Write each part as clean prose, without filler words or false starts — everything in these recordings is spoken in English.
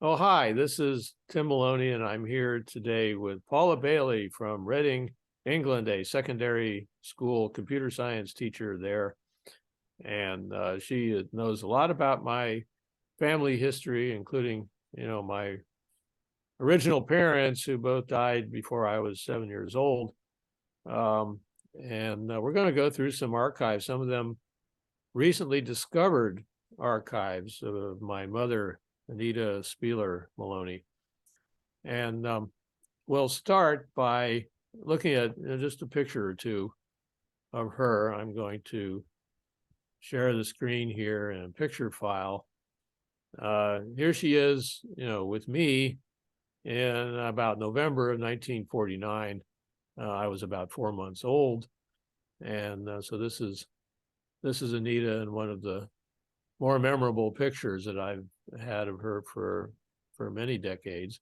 Oh, hi, this is Tim Maloney, and I'm here today with Paula Bailey from Reading, England, a secondary school computer science teacher there. And she knows a lot about my family history, including, my original parents who both died before I was 7 years old. Um, and we're going to go through some archives, some of them recently discovered archives of my mother, Anita Spieler Maloney. And we'll start by looking at just a picture or two of her. I'm going to share the screen here in a picture file. Here she is, with me in about November of 1949. I was about 4 months old. And so this is Anita in one of the more memorable pictures that I've had of her for many decades.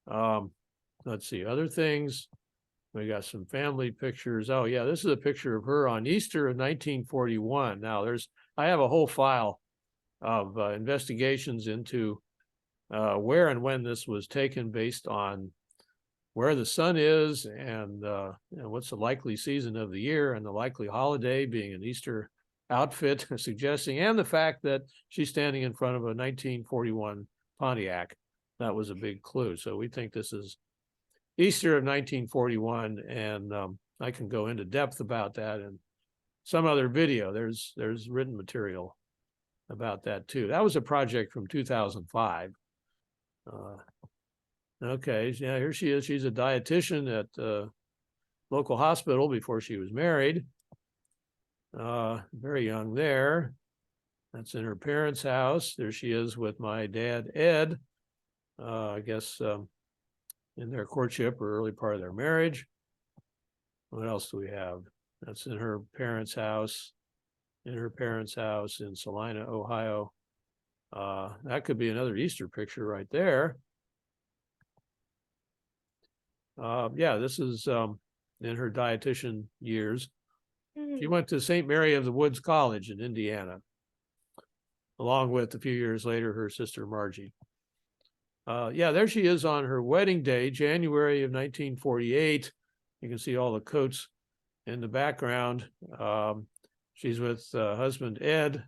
Let's see, other things. We got some family pictures. Oh yeah, this is a picture of her on Easter of 1941. Now I have a whole file of investigations into where and when this was taken based on where the sun is and what's the likely season of the year and the likely holiday being an Easter outfit suggesting, and the fact that she's standing in front of a 1941 Pontiac. That was a big clue. So we think this is Easter of 1941, and I can go into depth about that in some other video. There's written material about that too. That was a project from 2005. Okay, yeah, here she is. She's a dietitian at the local hospital before she was married. Very young there. That's in her parents' house. There she is with my dad, Ed. I guess in their courtship or early part of their marriage. What else do we have? That's in her parents' house. In her parents' house in Salina, Ohio. That could be another Easter picture right there. Yeah, this is in her dietitian years. She went to St. Mary of the Woods College in Indiana, along with a few years later, her sister Margie. Yeah, there she is on her wedding day, January of 1948. You can see all the coats in the background. She's with husband Ed,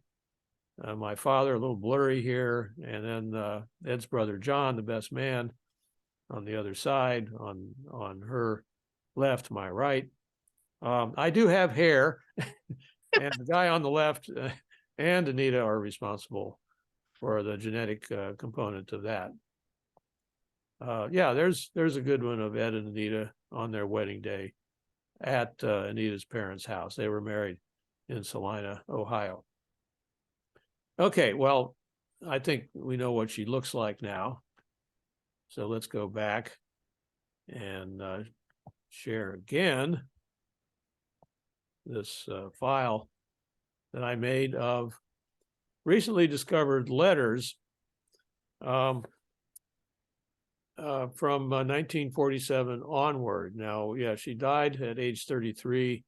my father, a little blurry here, and then Ed's brother John, the best man, on the other side, on her left, my right. I do have hair, and the guy on the left and Anita are responsible for the genetic component of that. Yeah, there's a good one of Ed and Anita on their wedding day at Anita's parents' house. They were married in Salina, Ohio. Okay, well, I think we know what she looks like now. So let's go back and share again this file that I made of recently discovered letters from 1947 onward. Now, yeah, she died at age 33.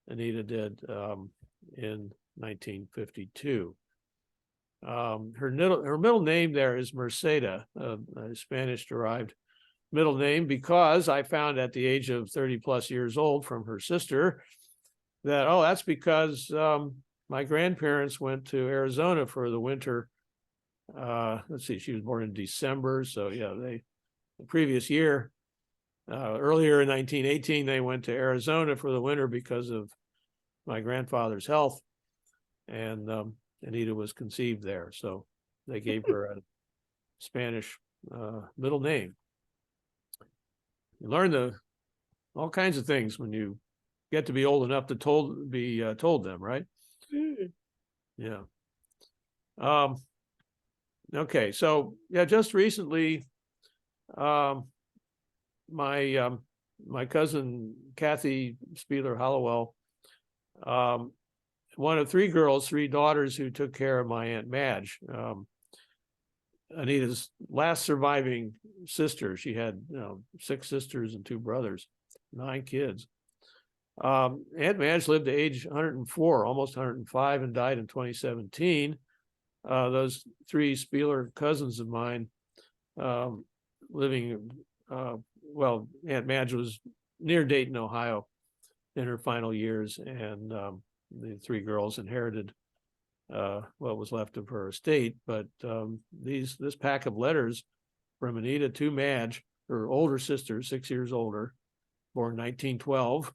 Anita did in 1952. Her middle name there is Merceda, a Spanish-derived middle name, because I found at the age of 30 plus years old from her sister that, oh, that's because my grandparents went to Arizona for the winter. Let's see, she was born in December, so yeah, the previous year, earlier in 1918, they went to Arizona for the winter because of my grandfather's health, and Anita was conceived there, so they gave her a Spanish middle name. You learn all kinds of things when you get to be old enough to be told them, right? Yeah. Okay, so yeah, just recently, my cousin Kathy Spieler Hallowell, one of three daughters who took care of my Aunt Madge, Anita's last surviving sister. She had 6 sisters and 2 brothers, 9 kids. Aunt Madge lived to age 104, almost 105, and died in 2017. Those 3 Spieler cousins of mine living, well, Aunt Madge was near Dayton, Ohio in her final years, and the three girls inherited what was left of her estate. But this pack of letters from Anita to Madge, her older sister, 6 years older, born 1912,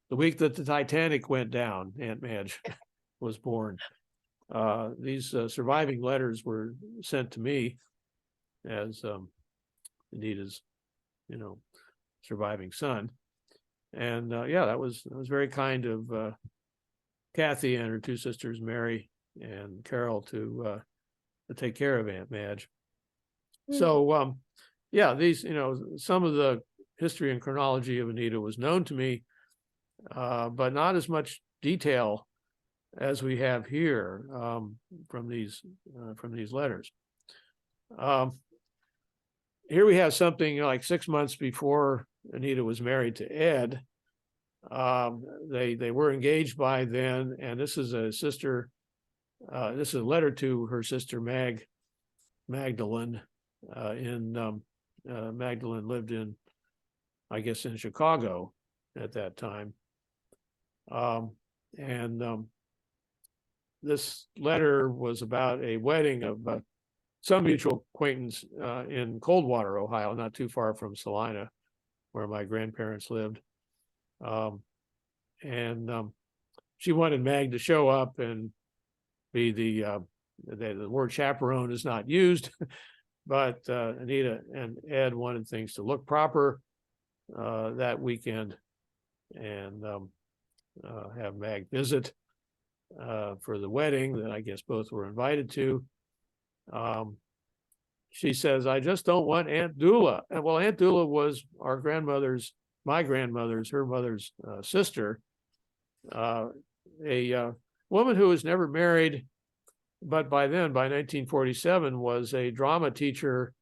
the week that the Titanic went down, Aunt Madge was born. These surviving letters were sent to me as Anita's, surviving son. And yeah, that was very kind of Kathy and her two sisters, Mary and Carol, to take care of Aunt Madge. So yeah, these, some of the history and chronology of Anita was known to me, but not as much detail as we have here from these letters. Here we have something like 6 months before Anita was married to Ed. They were engaged by then, and this is a sister. This is a letter to her sister Magdalene. Magdalene lived in, I guess, in Chicago at that time. This letter was about a wedding of some mutual acquaintance in Coldwater, Ohio, not too far from Salina, where my grandparents lived. She wanted Mag to show up and be the word chaperone is not used, but Anita and Ed wanted things to look proper that weekend, and have Mag visit for the wedding that I guess both were invited to. She says, "I just don't want Aunt Dula." And well, Aunt Dula was my grandmother's, her mother's sister, a woman who was never married, but by 1947, was a drama teacher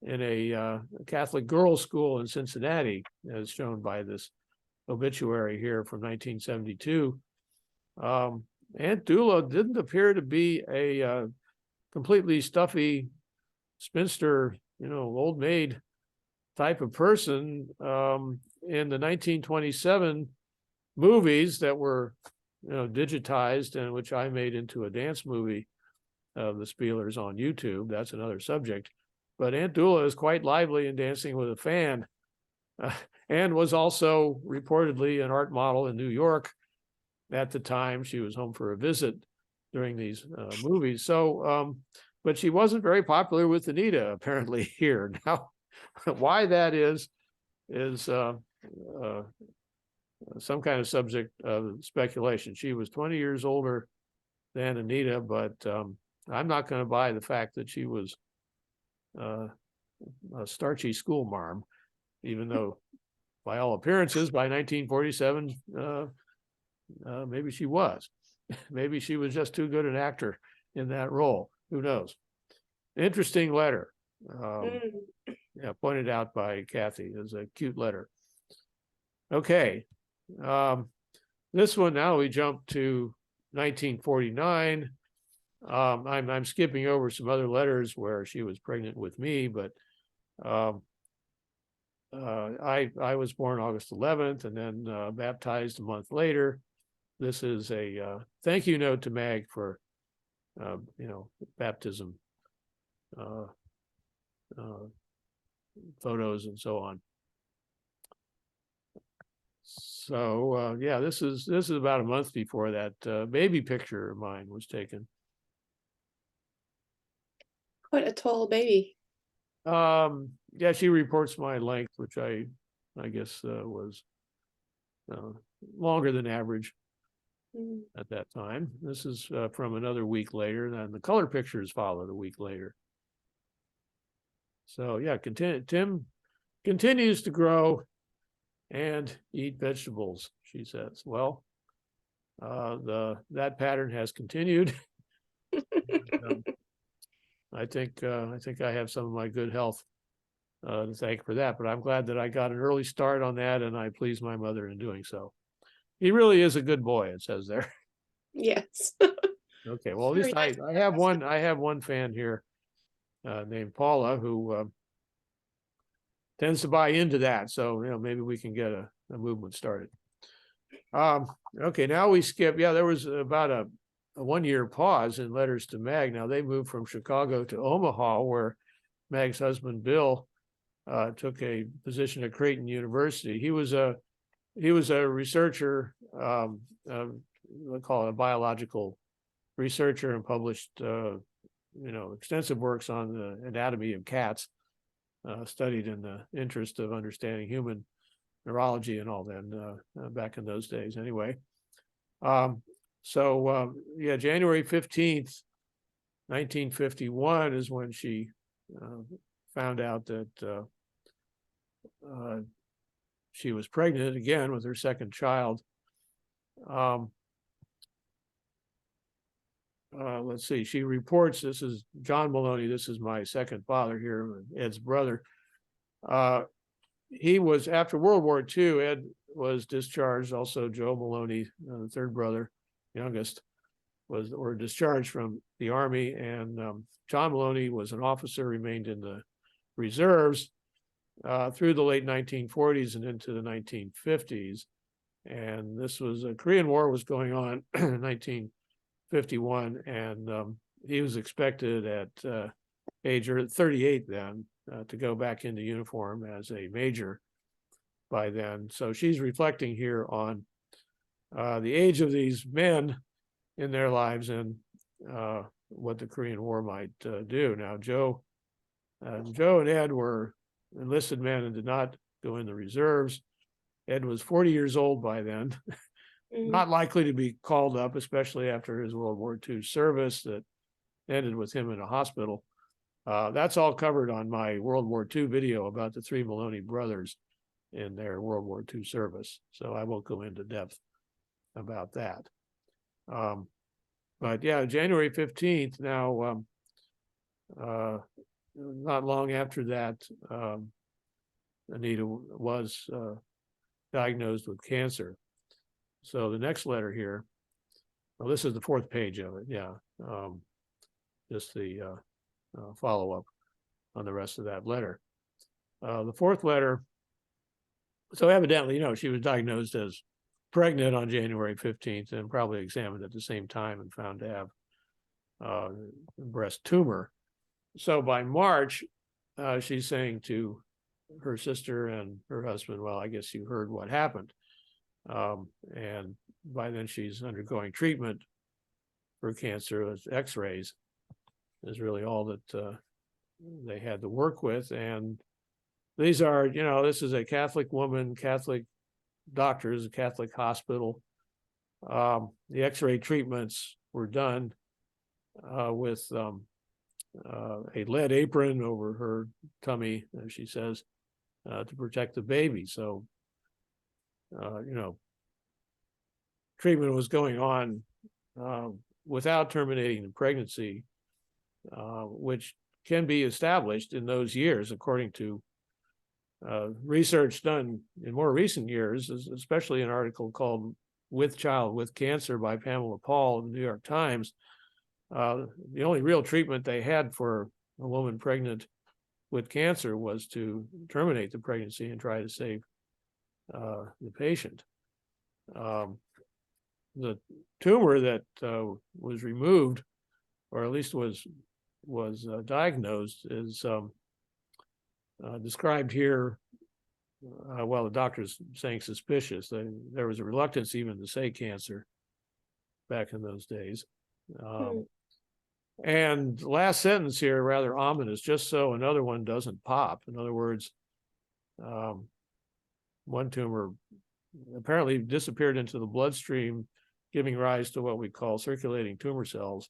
in a Catholic girls' school in Cincinnati, as shown by this obituary here from 1972. Aunt Dula didn't appear to be a completely stuffy spinster, old maid type of person. In the 1927 movies that were, digitized, and which I made into a dance movie of the Spielers on YouTube, that's another subject. But Aunt Dula is quite lively in Dancing with a Fan, and was also reportedly an art model in New York at the time. She was home for a visit during these movies. So, but she wasn't very popular with Anita, apparently, here. Now, why that is some kind of subject of speculation. She was 20 years older than Anita, but I'm not going to buy the fact that she was a starchy school marm, even though by all appearances, by 1947, maybe she was. Maybe she was just too good an actor in that role. Who knows? Interesting letter. Yeah, pointed out by Kathy as a cute letter. Okay. This one, now we jump to 1949. I'm skipping over some other letters where she was pregnant with me, but I was born August 11th and then baptized a month later. This is a thank you note to Mag for baptism photos and so on. So yeah, this is about a month before that baby picture of mine was taken. Quite a tall baby. Yeah, she reports my length, which I guess was longer than average at that time. This is from another week later, and the color pictures followed a week later. So yeah, Tim continues to grow and eat vegetables, she says. Well, that pattern has continued. I think I have some of my good health to thank for that, but I'm glad that I got an early start on that, and I pleased my mother in doing so. He really is a good boy, it says there. Yes. Okay, well, at least I have one fan here named Paula, who tends to buy into that. So, maybe we can get a movement started. Okay, now we skip. Yeah, there was about a 1-year pause in letters to Mag. Now they moved from Chicago to Omaha, where Mag's husband, Bill, took a position at Creighton University. He was a researcher, we'll call it a biological researcher, and published, extensive works on the anatomy of cats, studied in the interest of understanding human neurology and all that, back in those days anyway. January 15th, 1951 is when she found out that she was pregnant again with her second child. Let's see, she reports, this is John Maloney, this is my second father here, Ed's brother. He was, after World War II, Ed was discharged. Also, Joe Maloney, the third brother, youngest, were discharged from the Army. And John Maloney was an officer, remained in the reserves through the late 1940s and into the 1950s. And this was, a Korean War was going on in 1951. And he was expected at age 38 then, to go back into uniform as a major by then. So she's reflecting here on the age of these men in their lives and what the Korean War might do. Now, Joe and Ed were enlisted men and did not go in the reserves. Ed was 40 years old by then, not likely to be called up, especially after his World War II service that ended with him in a hospital. That's all covered on my World War II video about the three Maloney brothers in their World War II service. So I won't go into depth about that. But yeah, January 15th, now, not long after that, Anita was diagnosed with cancer. So the next letter here, well, this is the 4th page of it. Yeah. Just the follow-up on the rest of that letter. The 4th letter, so evidently, she was diagnosed as pregnant on January 15th and probably examined at the same time and found to have a breast tumor. So by March, she's saying to her sister and her husband, well, I guess you heard what happened. And by then she's undergoing treatment for cancer. As X-rays is really all that they had to work with. And these are, this is a Catholic woman, Catholic doctors, a Catholic hospital. The X-ray treatments were done with a lead apron over her tummy, as she says, to protect the baby. So, treatment was going on without terminating the pregnancy, which can be established in those years, according to research done in more recent years, especially an article called With Child with Cancer by Pamela Paul in the New York Times. The only real treatment they had for a woman pregnant with cancer was to terminate the pregnancy and try to save the patient. The tumor that was removed, or at least was diagnosed, is described here. Well, the doctor's saying suspicious. There was a reluctance even to say cancer back in those days. And the last sentence here, rather ominous, just so another one doesn't pop. In other words, one tumor apparently disappeared into the bloodstream, giving rise to what we call circulating tumor cells.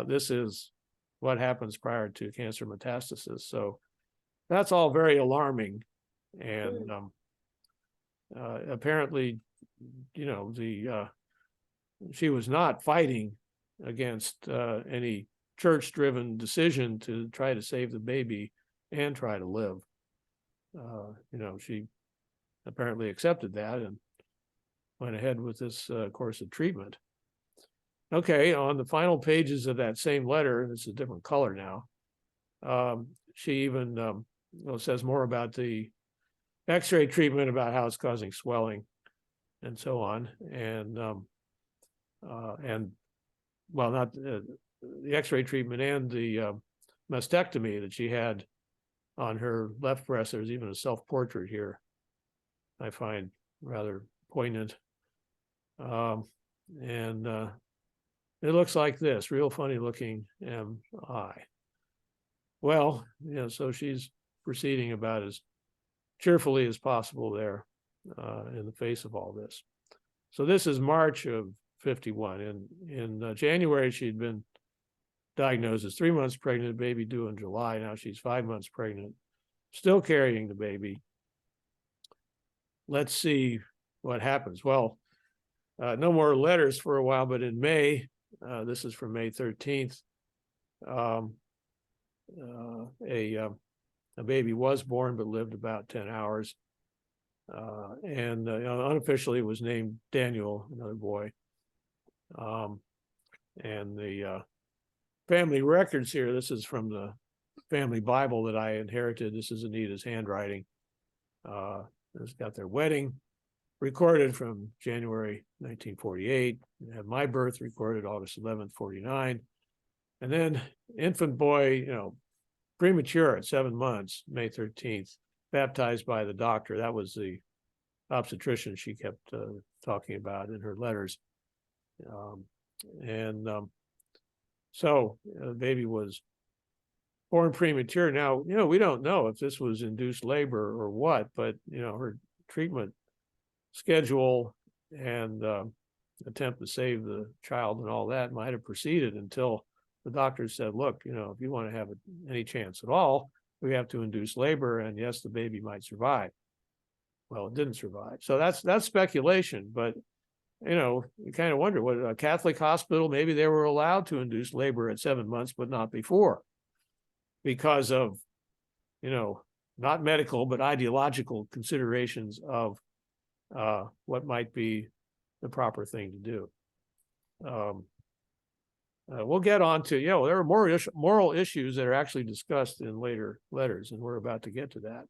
This is what happens prior to cancer metastasis. So that's all very alarming. And apparently, she was not fighting against any church-driven decision to try to save the baby and try to live. She apparently accepted that and went ahead with this course of treatment. Okay, on the final pages of that same letter, it's a different color now. She even says more about the X-ray treatment, about how it's causing swelling and so on. And well, not the X-ray treatment and the mastectomy that she had on her left breast. There's even a self-portrait here I find rather poignant. And it looks like this, real funny looking MI. Well, so she's proceeding about as cheerfully as possible there in the face of all this. So this is March of 51. And in January, she'd been diagnosed as 3 months pregnant, baby due in July. Now she's 5 months pregnant, still carrying the baby. Let's see what happens. Well, no more letters for a while, but in May, this is from May 13th, a baby was born but lived about 10 hours. And unofficially was named Daniel, another boy. And the family records here, this is from the family Bible that I inherited. This is Anita's handwriting. It's got their wedding recorded from January 1948. I have my birth recorded August 11th, 49. And then infant boy, premature at 7 months, May 13th, baptized by the doctor. That was the obstetrician she kept talking about in her letters. So the baby was born premature. Now, we don't know if this was induced labor or what, but, her treatment schedule and attempt to save the child and all that might have proceeded until the doctor said, look, if you want to have any chance at all, we have to induce labor, and yes, the baby might survive. Well, it didn't survive. So that's speculation, but you kind of wonder, what a Catholic hospital, maybe they were allowed to induce labor at 7 months, but not before, because of, not medical, but ideological considerations of what might be the proper thing to do. We'll get on to, there are more moral issues that are actually discussed in later letters, and we're about to get to that.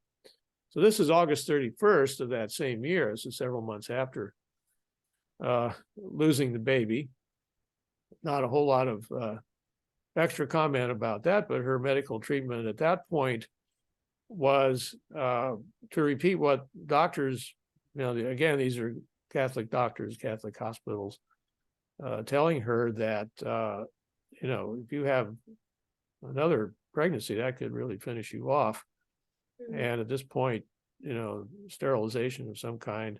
So this is August 31st of that same year. This is several months after losing the baby. Not a whole lot of extra comment about that, but her medical treatment at that point was to repeat what doctors, again, these are Catholic doctors, Catholic hospitals, telling her that, if you have another pregnancy, that could really finish you off. And at this point, sterilization of some kind,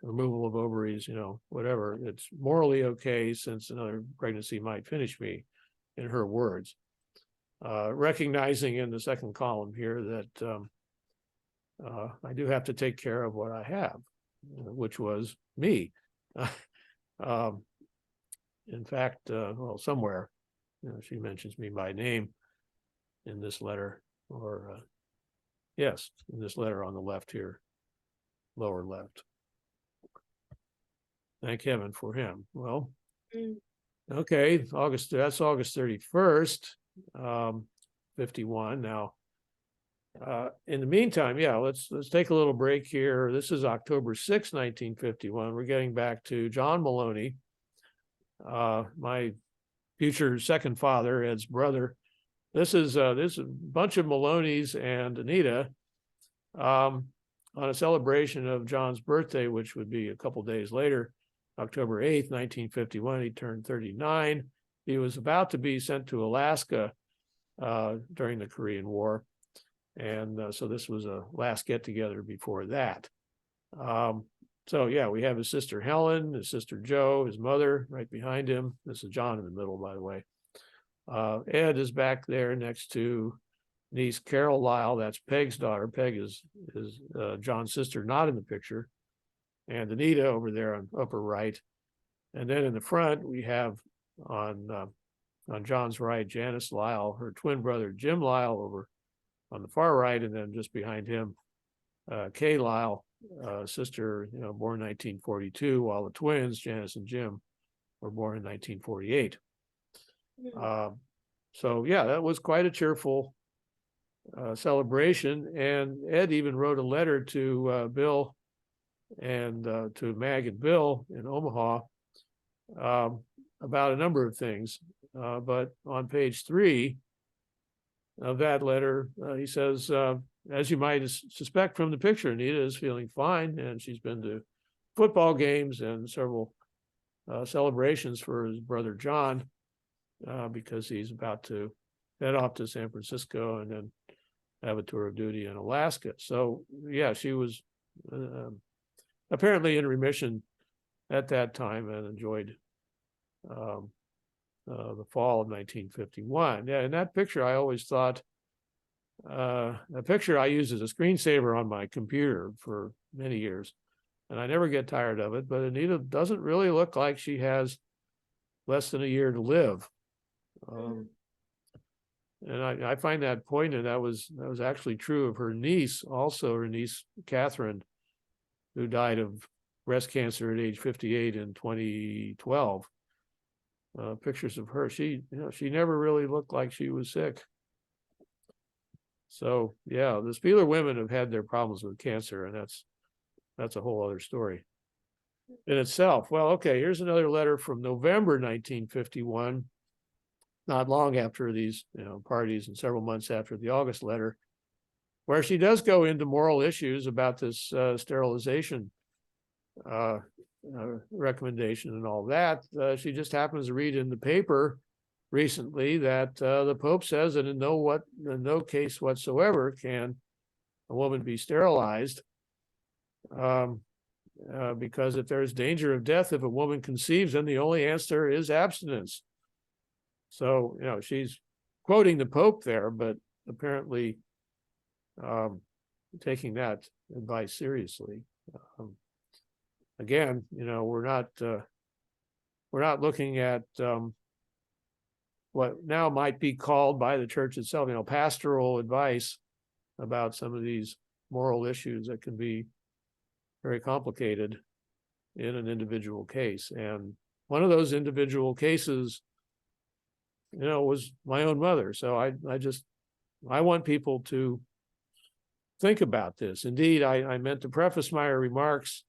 removal of ovaries, whatever, it's morally okay since another pregnancy might finish me, in her words. Recognizing in the second column here that I do have to take care of what I have, which was me. In fact, somewhere, she mentions me by name in this letter, or yes, in this letter on the left here, lower left. Thank heaven for him. Well, okay, that's August 31st, 51. Now, in the meantime, let's take a little break here. This is October 6, 1951. We're getting back to John Maloney, my future second father, Ed's brother. This is a bunch of Maloney's and Anita on a celebration of John's birthday, which would be a couple days later, October 8th, 1951. He turned 39. He was about to be sent to Alaska during the Korean War. And so this was a last get together before that. We have his sister Helen, his sister Joe, his mother right behind him. This is John in the middle, by the way. Ed is back there next to niece Carol Lyle. That's Peg's daughter. Peg is John's sister, not in the picture. And Anita over there on upper right. And then in the front, we have on John's right, Janice Lyle, her twin brother, Jim Lyle, over on the far right. And then just behind him, Kay Lyle, sister, born 1942, while the twins, Janice and Jim, were born in 1948. So yeah, that was quite a cheerful celebration. And Ed even wrote a letter to Bill and to Mag and Bill in Omaha about a number of things. But on page 3 of that letter, he says, as you might suspect from the picture, Anita is feeling fine, and she's been to football games and several celebrations for his brother John, because he's about to head off to San Francisco and then have a tour of duty in Alaska. So yeah, she was apparently in remission at that time and enjoyed the fall of 1951. Yeah, in that picture, I always thought, a picture I use as a screensaver on my computer for many years, and I never get tired of it. But Anita doesn't really look like she has less than a year to live. And I find that poignant. That was actually true of her niece, also her niece Catherine, who died of breast cancer at age 58 in 2012. Pictures of her, she never really looked like she was sick. So yeah, the Spieler women have had their problems with cancer, and that's a whole other story in itself. Well, okay, here's another letter from November 1951, not long after these parties and several months after the August letter, where she does go into moral issues about this sterilization recommendation and all that. She just happens to read in the paper recently that the Pope says that in no case whatsoever can a woman be sterilized, because if there's danger of death if a woman conceives, then the only answer is abstinence. So she's quoting the Pope there, but apparently taking that advice seriously. Again, we're not looking at what now might be called by the church itself, pastoral advice about some of these moral issues that can be very complicated in an individual case. And one of those individual cases, was my own mother. So I want people to think about this. Indeed, I meant to preface my remarks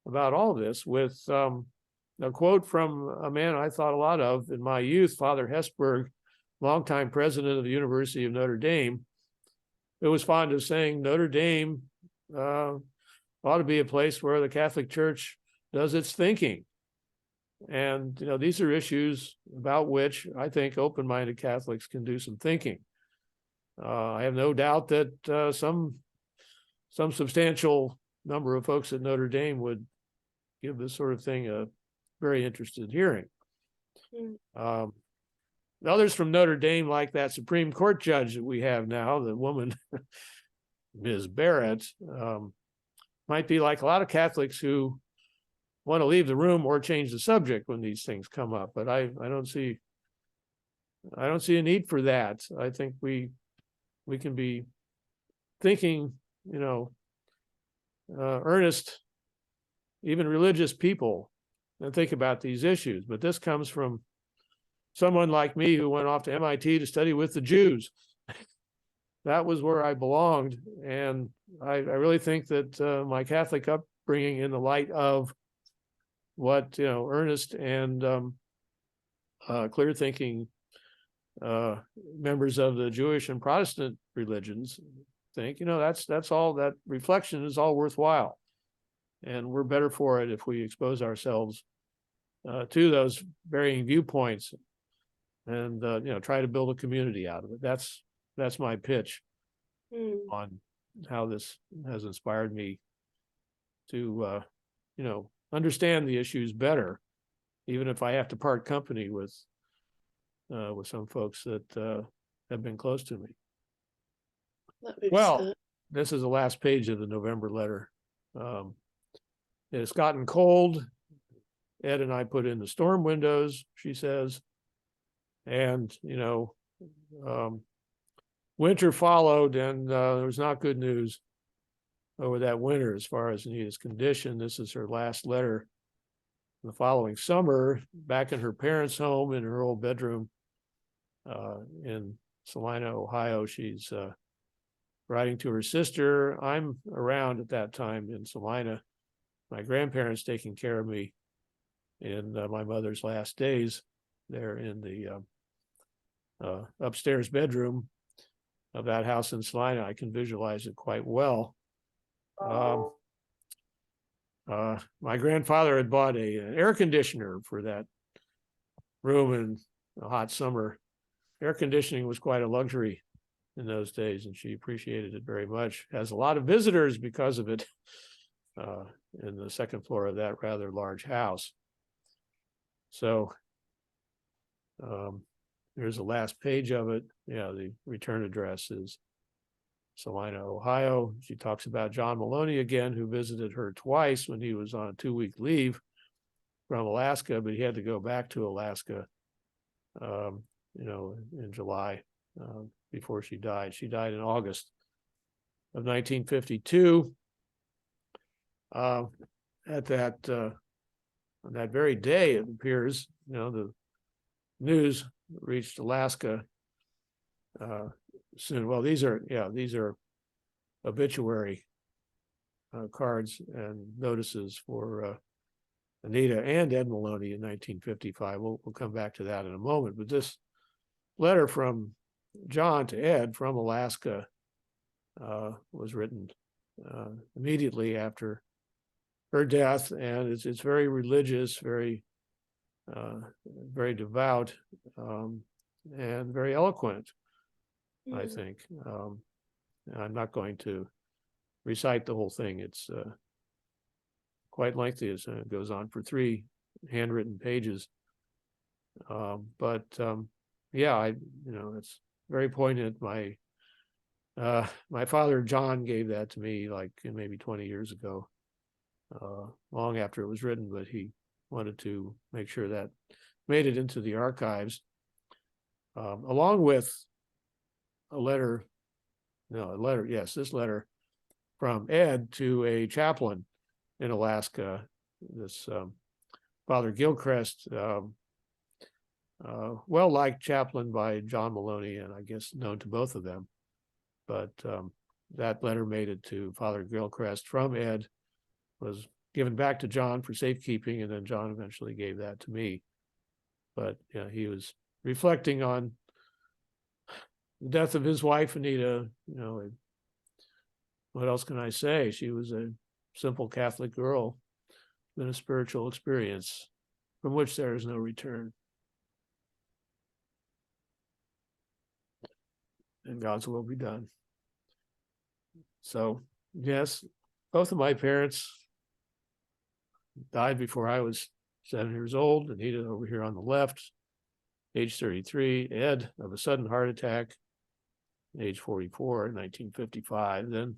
about all this with a quote from a man I thought a lot of in my youth, Father Hesburgh, longtime president of the University of Notre Dame, who was fond of saying Notre Dame ought to be a place where the Catholic Church does its thinking. And these are issues about which I think open-minded Catholics can do some thinking. I have no doubt that some substantial number of folks at Notre Dame would give this sort of thing a very interested hearing. Others from Notre Dame, like that Supreme Court judge that we have now, the woman, Ms. Barrett, might be like a lot of Catholics who want to leave the room or change the subject when these things come up. But I don't see a need for that. I think we can be thinking, earnest, even religious people, and think about these issues. But this comes from someone like me who went off to MIT to study with the Jews. That was where I belonged. And I really think that my Catholic upbringing, in the light of what earnest and clear thinking members of the Jewish and Protestant religions think, that's all, that reflection is all worthwhile. And we're better for it if we expose ourselves to those varying viewpoints and try to build a community out of it. That's my pitch on how this has inspired me to understand the issues better, even if I have to part company with some folks that have been close to me. Well, this is the last page of the November letter. It's gotten cold. Ed and I put in the storm windows, she says, and winter followed, and there was not good news over that winter as far as Anita's condition. This is her last letter. The following summer, back in her parents' home in her old bedroom in Salina, Ohio. She's writing to her sister. I'm around at that time in Salina. My grandparents taking care of me in my mother's last days there in the upstairs bedroom of that house in Salina. I can visualize it quite well. My grandfather had bought an air conditioner for that room in a hot summer. Air conditioning was quite a luxury in those days, and she appreciated it very much. Has a lot of visitors because of it in the second floor of that rather large house. So here's the last page of it. Yeah, the return address is Salina, Ohio. She talks about John Maloney again, who visited her twice when he was on a 2-week leave from Alaska, but he had to go back to Alaska, in July before she died. She died in August of 1952. At that on that very day, it appears, the news reached Alaska soon. Well, these are obituary cards and notices for Anita and Ed Maloney in 1955. We'll come back to that in a moment. But this letter from John to Ed from Alaska was written immediately after her death, and it's very religious, very devout, and very eloquent, I think. I'm not going to recite the whole thing. It's quite lengthy. It goes on for 3 handwritten pages. It's very poignant. My father, John, gave that to me like maybe 20 years ago, long after it was written, but he wanted to make sure that made it into the archives, along with this letter from Ed to a chaplain in Alaska, this Father Gilchrist, well-liked chaplain by John Maloney, and I guess known to both of them. But that letter made it to Father Gilchrist from Ed, was given back to John for safekeeping, and then John eventually gave that to me. But he was reflecting on the death of his wife, Anita. What else can I say? She was a simple Catholic girl with a spiritual experience from which there is no return. And God's will be done. So, yes, both of my parents died before I was 7 years old. Anita over here on the left, age 33. Ed of a sudden heart attack, age 44 in 1955. Then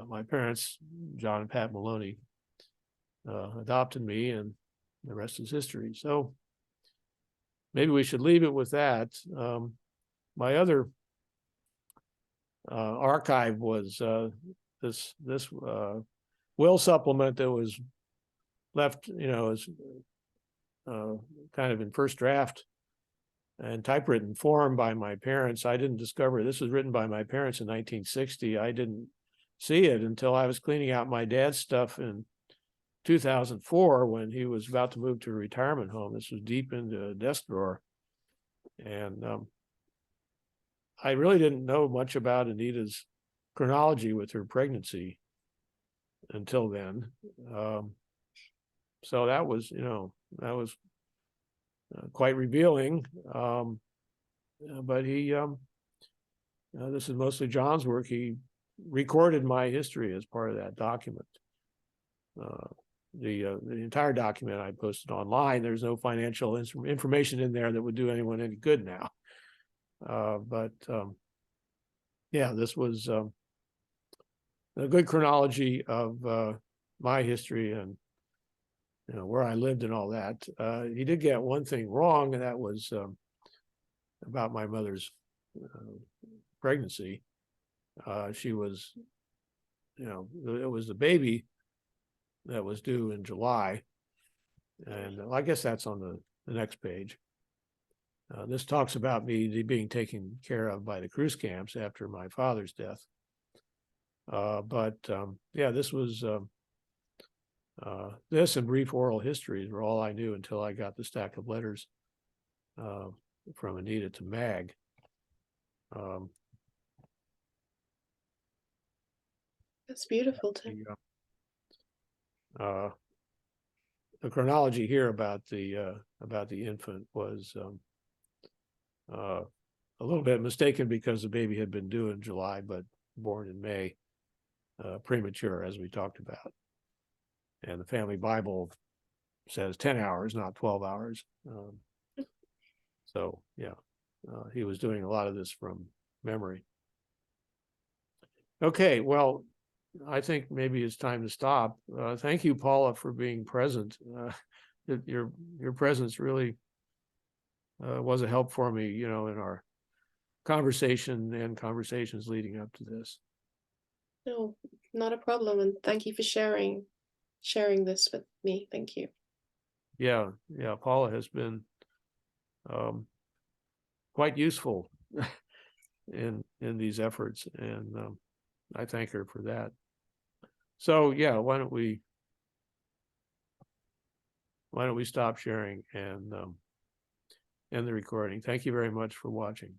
my parents, John and Pat Maloney, adopted me, and the rest is history. So maybe we should leave it with that. My other archive was this will supplement that was left, as kind of in first draft and typewritten form by my parents. I didn't discover this was written by my parents in 1960. I didn't see it until I was cleaning out my dad's stuff in 2004 when he was about to move to a retirement home. This was deep into a desk drawer. And I really didn't know much about Anita's chronology with her pregnancy until then. So that was quite revealing. But he, this is mostly John's work. He recorded my history as part of that document. The entire document I posted online. There's no financial information in there that would do anyone any good now. This was a good chronology of my history and where I lived and all that. He did get one thing wrong, and that was about my mother's pregnancy. She was, it was the baby that was due in July, and I guess that's on the next page. This talks about me being taken care of by the cruise camps after my father's death. Yeah, this was this and brief oral histories were all I knew until I got the stack of letters from Anita to Mag. That's beautiful, Tim. The chronology here about the infant was a little bit mistaken because the baby had been due in July, but born in May, premature, as we talked about. And the family Bible says 10 hours, not 12 hours. So yeah, he was doing a lot of this from memory. Okay, well, I think maybe it's time to stop. Thank you, Paula, for being present. Your presence really was a help for me, in our conversation and conversations leading up to this. No, not a problem. And thank you for sharing this with me. Thank you. Yeah, Paula has been quite useful in these efforts, and I thank her for that. So yeah, why don't we stop sharing and end the recording. Thank you very much for watching.